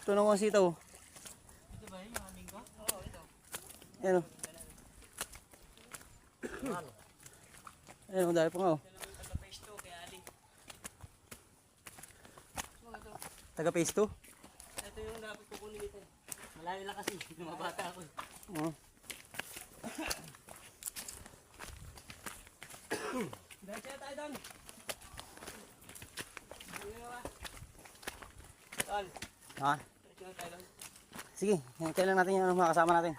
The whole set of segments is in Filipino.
Ito na mga sitaw. Ito ba yun, yung aming ko? Oo, ito. Ayan o. Ayan o, dahil po nga o. Taga-pesto, kaya Ali. Taga phase 2. Ito yung dapat kukunin dito. Malayo lang kasi, lumabata ako. Oo. Dahil siya tayo doon. Tol, Ha? dahil siya tayo doon. Sige, hintayin lang natin yung mga kasama natin.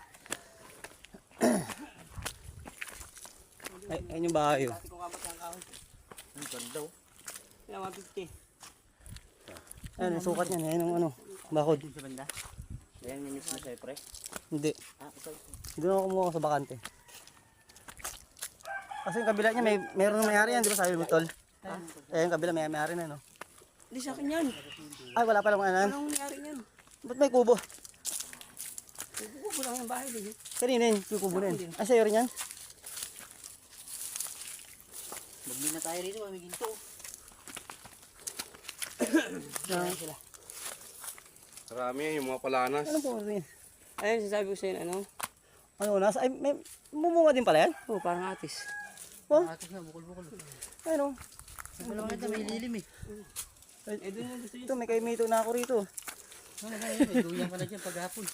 Ay, ayun yung bahay o. Dati kong kamat ng kahoy. Ang ganda oh. Kaya 150. Ayun, yung sukat niyan. Ayun yung ano, bakod. Sa banda. Ayan yung mismo syempre. Hindi. Ah, ito. Doon ako kumuha sa bakante. Kasi yung kabila niya, meron na may-ari yan, di ba sabi mo, tol? Eh, yung kabila may-ari na, no? Hindi sa akin yan. Ay, wala palang ano. Anong nangyari niyan? Ba't may kubo? Kukubo lang yung bahay din. Kanina yun, yung kubo na yun. Ay, sa'yo rin yan? Magmin na tayo rito, may ginto. Ayan sila. Marami yung mga palanas. Ano po rin? Ayun, sasabi ko sa'yo, ano? Ano, nasa, ay, may mumunga din pala yan? Oo, parang atis. Oh, Atos na, bukol-bukol. ayun o. Wala maganda, may lilim eh. Eh, doon yung gusto niyo. Ito, may kaimito na ako rito. Ano ba yun? May duyang ka na dyan paghapon.